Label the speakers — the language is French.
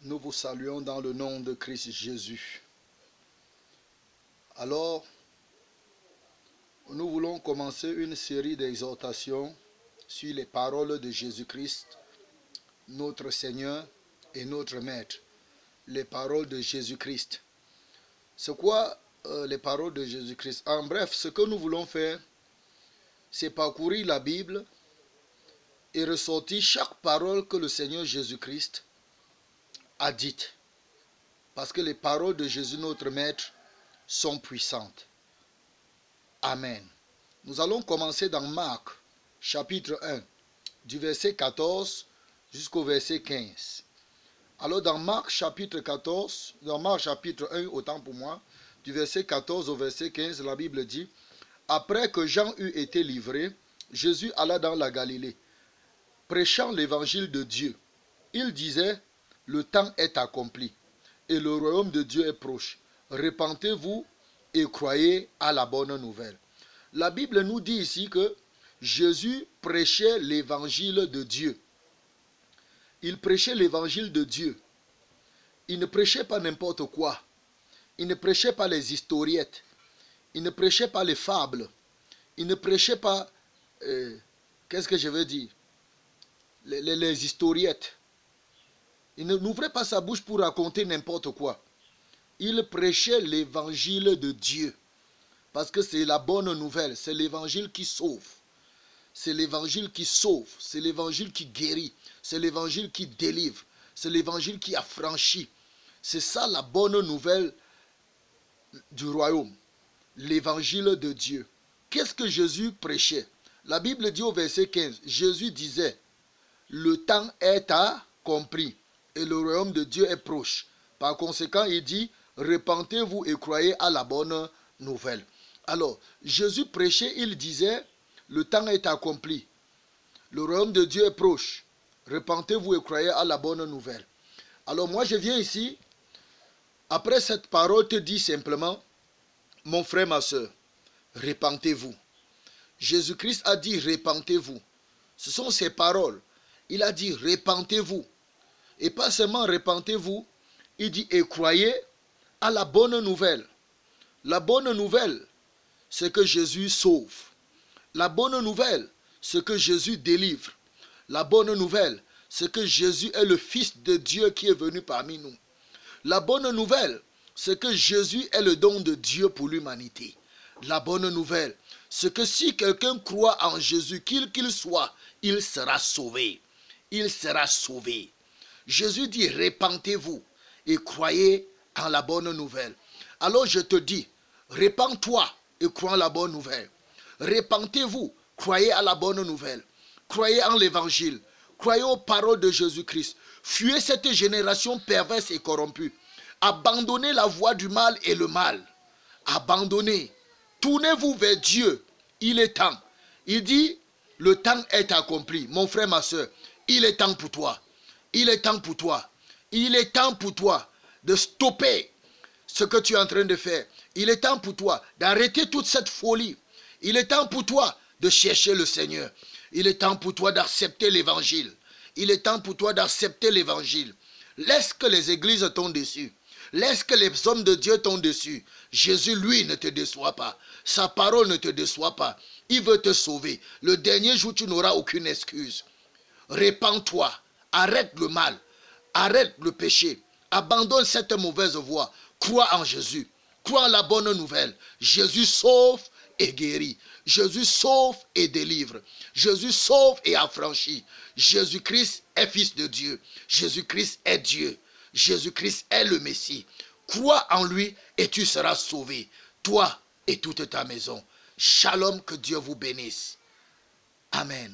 Speaker 1: Nous vous saluons dans le nom de Christ Jésus. Alors, nous voulons commencer une série d'exhortations sur les paroles de Jésus-Christ, notre Seigneur et notre Maître. Les paroles de Jésus-Christ. C'est quoi les paroles de Jésus-Christ? En bref, ce que nous voulons faire, c'est parcourir la Bible et ressortir chaque parole que le Seigneur Jésus-Christ a dite. Parce que les paroles de Jésus, notre Maître, sont puissantes. Amen. Nous allons commencer dans Marc, chapitre 1, du verset 14 jusqu'au verset 15. Alors dans Marc chapitre 14, dans Marc chapitre 1, autant pour moi, du verset 14 au verset 15, la Bible dit: après que Jean eut été livré, Jésus alla dans la Galilée, prêchant l'évangile de Dieu. Il disait: le temps est accompli et le royaume de Dieu est proche. Repentez-vous et croyez à la bonne nouvelle. La Bible nous dit ici que Jésus prêchait l'évangile de Dieu. Il prêchait l'évangile de Dieu. Il ne prêchait pas n'importe quoi. Il ne prêchait pas les historiettes. Il ne prêchait pas les fables. Il ne prêchait pas, qu'est-ce que je veux dire, les historiettes. Il n'ouvrait pas sa bouche pour raconter n'importe quoi. Il prêchait l'évangile de Dieu. Parce que c'est la bonne nouvelle. C'est l'évangile qui sauve. C'est l'évangile qui sauve. C'est l'évangile qui guérit. C'est l'évangile qui délivre. C'est l'évangile qui affranchit. C'est ça la bonne nouvelle du royaume. L'évangile de Dieu. Qu'est-ce que Jésus prêchait? La Bible dit au verset 15, Jésus disait: le temps est accompli et le royaume de Dieu est proche. Par conséquent, il dit: repentez-vous et croyez à la bonne nouvelle. Alors, Jésus prêchait, il disait: le temps est accompli. Le royaume de Dieu est proche. Repentez-vous et croyez à la bonne nouvelle. Alors moi je viens ici, après cette parole te dit simplement: mon frère, ma soeur, repentez-vous. Jésus-Christ a dit: repentez-vous. Ce sont ses paroles. Il a dit: repentez-vous. Et pas seulement repentez-vous, il dit: et croyez à la bonne nouvelle. La bonne nouvelle, c'est que Jésus sauve. La bonne nouvelle, c'est que Jésus délivre. La bonne nouvelle, c'est que Jésus est le Fils de Dieu qui est venu parmi nous. La bonne nouvelle, c'est que Jésus est le don de Dieu pour l'humanité. La bonne nouvelle, c'est que si quelqu'un croit en Jésus, qu'il soit, il sera sauvé. Il sera sauvé. Jésus dit: repentez-vous et croyez en la bonne nouvelle. Alors je te dis, repens-toi et crois en la bonne nouvelle. Repentez-vous, croyez à la bonne nouvelle. Croyez en l'évangile. Croyez aux paroles de Jésus-Christ. Fuyez cette génération perverse et corrompue. Abandonnez la voie du mal et le mal. Abandonnez. Tournez-vous vers Dieu. Il est temps. Il dit: le temps est accompli. Mon frère, ma soeur, il est temps pour toi. Il est temps pour toi. Il est temps pour toi de stopper ce que tu es en train de faire. Il est temps pour toi d'arrêter toute cette folie. Il est temps pour toi de chercher le Seigneur. Il est temps pour toi d'accepter l'évangile. Il est temps pour toi d'accepter l'évangile. Laisse que les églises tombent dessus. Laisse que les hommes de Dieu tombent dessus. Jésus, lui, ne te déçoit pas. Sa parole ne te déçoit pas. Il veut te sauver. Le dernier jour, tu n'auras aucune excuse. Répands-toi. Arrête le mal. Arrête le péché. Abandonne cette mauvaise voie. Crois en Jésus. Crois en la bonne nouvelle. Jésus sauve et guérit. Jésus sauve et délivre. Jésus sauve et affranchit. Jésus-Christ est Fils de Dieu. Jésus-Christ est Dieu. Jésus-Christ est le Messie. Crois en lui et tu seras sauvé. Toi et toute ta maison. Shalom, que Dieu vous bénisse. Amen.